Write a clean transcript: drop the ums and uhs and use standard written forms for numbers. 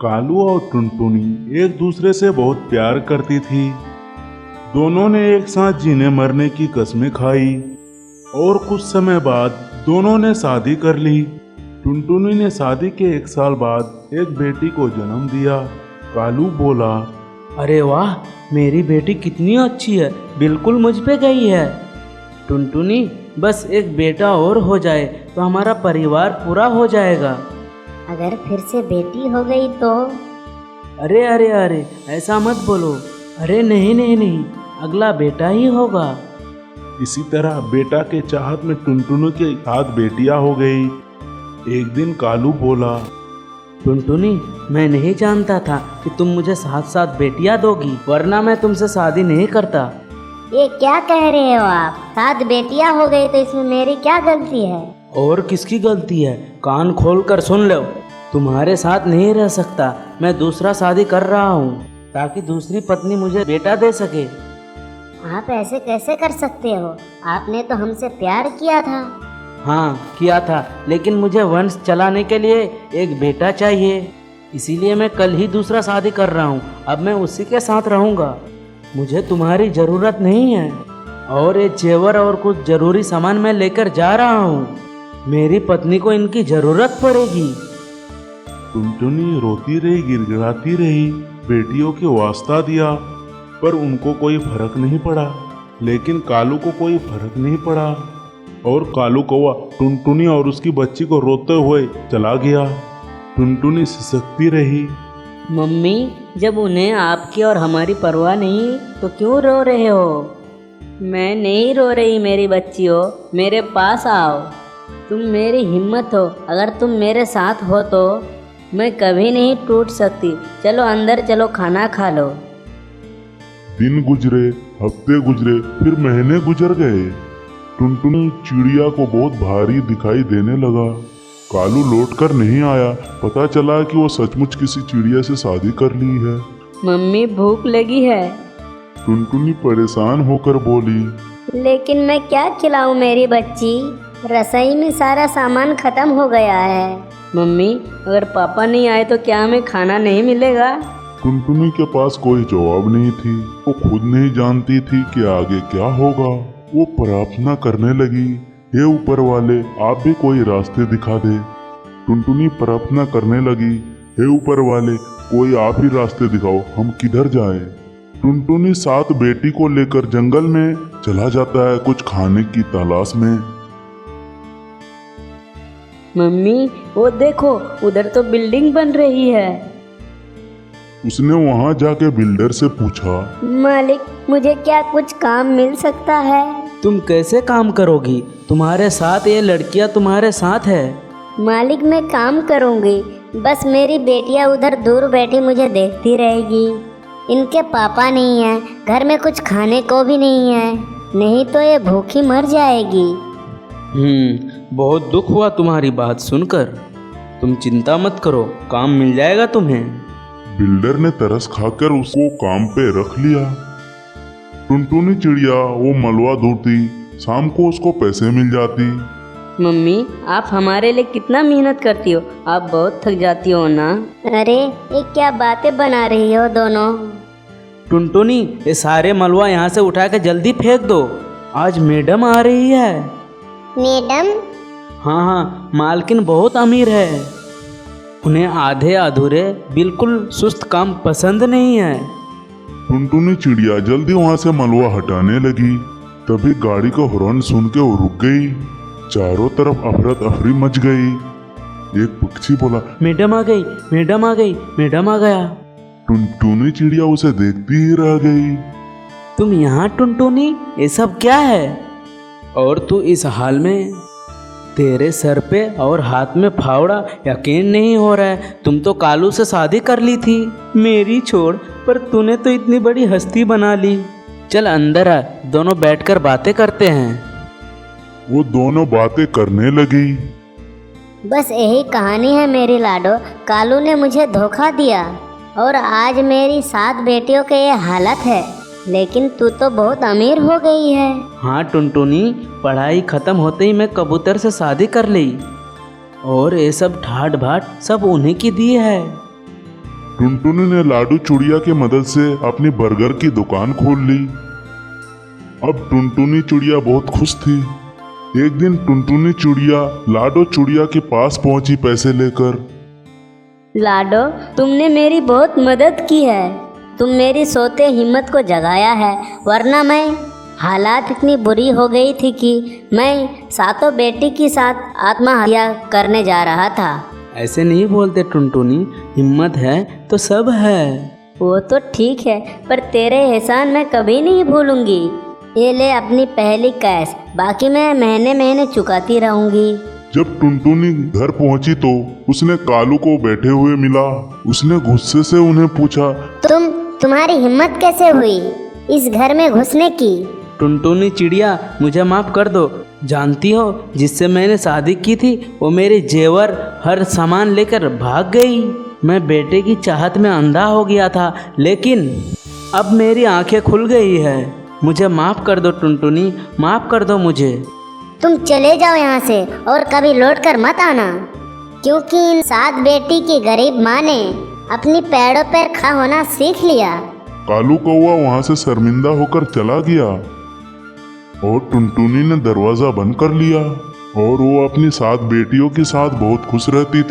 कालू और टुनटुनी एक दूसरे से बहुत प्यार करती थी। दोनों ने एक साथ जीने मरने की कस्में खाई और कुछ समय बाद दोनों ने शादी कर ली। टुनटुनी ने शादी के 1 साल बाद एक बेटी को जन्म दिया। कालू बोला, अरे वाह, मेरी बेटी कितनी अच्छी है, बिल्कुल मुझ पे गई है। टुनटुनी, बस एक बेटा और हो जाए तो हमारा परिवार पूरा हो जाएगा। अगर फिर से बेटी हो गई तो? अरे अरे अरे, ऐसा मत बोलो। अरे नहीं नहीं नहीं, अगला बेटा ही होगा। इसी तरह बेटा के चाहत में टुनटुनी के साथ बेटियां हो गई। एक दिन कालू बोला, टुनटुनी, मैं नहीं जानता था कि तुम मुझे साथ साथ बेटियां दोगी, वरना मैं तुमसे शादी नहीं करता। ये क्या कह रहे हो आप? 7 बेटियां हो गई तो इसमें मेरी क्या गलती है? और किसकी गलती है? कान खोल कर सुन लो। तुम्हारे साथ नहीं रह सकता। मैं दूसरा शादी कर रहा हूँ ताकि दूसरी पत्नी मुझे बेटा दे सके। आप ऐसे कैसे कर सकते हो? आपने तो हमसे प्यार किया था। हाँ किया था, लेकिन मुझे वंश चलाने के लिए एक बेटा चाहिए, इसीलिए मैं कल ही दूसरा शादी कर रहा हूँ। अब मैं उसी के साथ रहूँगा। मुझे तुम्हारी ज़रूरत नहीं है। और ये जेवर और कुछ ज़रूरी सामान मैं लेकर जा रहा हूँ। मेरी पत्नी को इनकी ज़रूरत पड़ेगी। टुनटुनी रोती रही, गिड़गिड़ाती रही, बेटियों के वास्ता दिया, पर उनको कोई फर्क नहीं पड़ा। लेकिन कालू को कोई फर्क नहीं पड़ा और कालू कौवा टुनटुनी और उसकी बच्ची को रोते हुए चला गया। टुनटुनी सिसकती रही। मम्मी, जब उन्हें आपकी और हमारी परवाह नहीं तो क्यों रो रहे हो? मैं नहीं रो रही मेरी बच्चियों, मेरे पास आओ। तुम मेरी हिम्मत हो। अगर तुम मेरे साथ हो तो मैं कभी नहीं टूट सकती। चलो अंदर चलो, खाना खा लो। दिन गुजरे, हफ्ते गुजरे, फिर महीने गुजर गए। टुनटुनी चिड़िया को बहुत भारी दिखाई देने लगा। कालू लौटकर नहीं आया। पता चला कि वो सचमुच किसी चिड़िया से शादी कर ली है। मम्मी, भूख लगी है। टुनटुनी परेशान होकर बोली, लेकिन मैं क्या खिलाऊं मेरी बच्ची? रसोई में सारा सामान खत्म हो गया है। मम्मी, अगर पापा नहीं आए तो क्या हमें खाना नहीं मिलेगा? टुनटुनी के पास कोई जवाब नहीं थी। वो खुद नहीं जानती थी कि आगे क्या होगा। वो प्रार्थना करने लगी, हे ऊपर वाले, आप भी कोई रास्ते दिखा दे। टुनटुनी प्रार्थना करने लगी, हे ऊपर वाले, कोई आप ही रास्ते दिखाओ, हम किधर जाएं? टुनटुनी 7 बेटी को लेकर जंगल में चला जाता है कुछ खाने की तलाश में। मम्मी, वो देखो, उधर तो बिल्डिंग बन रही है। उसने वहां जाके बिल्डर से पूछा, मालिक, मुझे क्या कुछ काम मिल सकता है? तुम कैसे काम करोगी? तुम्हारे साथ ये लड़कियां तुम्हारे साथ है। मालिक, मैं काम करूंगी, बस मेरी बेटियां उधर दूर बैठी मुझे देखती रहेगी। इनके पापा नहीं है, घर में कुछ खाने को भी नहीं है, नहीं तो ये भूखी मर जाएगी। बहुत दुख हुआ तुम्हारी बात सुनकर। तुम चिंता मत करो, काम मिल जाएगा तुम्हें। बिल्डर ने तरस खाकर उसको काम पे रख लिया। टुनटुनी चिड़िया वो मलवा ढूंढती, शाम को उसको पैसे मिल जाती। मम्मी, आप हमारे लिए कितना मेहनत करती हो, आप बहुत थक जाती हो ना। अरे, ये क्या बातें बना रही हो दोनों? टुनटुनी, ये सारे मलवा यहाँ से उठा के जल्दी फेंक दो, आज मैडम आ रही है। मैडम? हाँ हाँ, मालकिन बहुत अमीर है। उन्हें आधे अधूरे बिल्कुल सुस्त काम पसंद नहीं है। टुनटुनी चिड़िया जल्दी वहां से मलवा हटाने लगी। तभी गाड़ी का हॉर्न सुन के वो रुक गई। चारों तरफ अफरा तफरी मच गई। एक पक्षी बोला, मैडम आ गई, मैडम आ गई, मैडम आ गया। टुनटुनी चिड़िया उसे देखती ही रह गई। तुम यहाँ टुनटुनी, ये सब क्या है? और तू इस हाल में? तेरे सर पे और हाथ में फावड़ा, यकीन नहीं हो रहा है। तुम तो कालू से शादी कर ली थी। मेरी छोड़, पर तूने तो इतनी बड़ी हस्ती बना ली। चल अंदर आ, दोनों बैठकर बातें करते हैं। वो दोनों बातें करने लगी। बस यही कहानी है मेरी लाडो। कालू ने मुझे धोखा दिया और आज मेरी 7 बेटियों के ये हालत है। लेकिन तू तो बहुत अमीर हो गई है। हाँ टुनटुनी, पढ़ाई खत्म होते ही मैं कबूतर से शादी कर ली और ये सब ठाट बाट सब उन्हीं की दी है। टुनटुनी ने लाडू चुड़िया की मदद से अपनी बर्गर की दुकान खोल ली। अब टुनटुनी चुड़िया बहुत खुश थी। एक दिन टुनटुनी चुड़िया लाडो चुड़िया के पास पहुंची पैसे लेकर। लाडो, तुमने मेरी बहुत मदद की है। तुम मेरी सोते हिम्मत को जगाया है, वरना मैं हालात इतनी बुरी हो गई थी कि मैं सातों बेटी के साथ आत्महत्या करने जा रहा था। ऐसे नहीं बोलते टुनटुनी, हिम्मत है तो सब है। वो तो ठीक है, पर तेरे एहसान मैं कभी नहीं भूलूंगी। ये ले अपनी पहली कैश, बाकी मैं महीने महीने चुकाती रहूंगी। जब टुनटुनी घर पहुंची तो उसने कालू को बैठे हुए मिला। उसने गुस्से से उन्हें पूछा, तुम्हारी हिम्मत कैसे हुई इस घर में घुसने की? टुनटुनी चिड़िया, मुझे माफ़ कर दो। जानती हो, जिससे मैंने शादी की थी वो मेरे जेवर हर सामान लेकर भाग गई। मैं बेटे की चाहत में अंधा हो गया था, लेकिन अब मेरी आंखें खुल गई है। मुझे माफ़ कर दो टुनटुनी, माफ़ कर दो मुझे। तुम चले जाओ यहाँ से और कभी लौट कर मत आना, क्योंकि इन 7 बेटी की गरीब माँ ने अपनी पैरों पर खड़ा होना सीख लिया। कालू कौवा वहां से शर्मिंदा होकर चला गया और टुनटुनी ने दरवाजा बंद कर लिया और वो अपनी 7 बेटियों के साथ बहुत खुश रहती थी।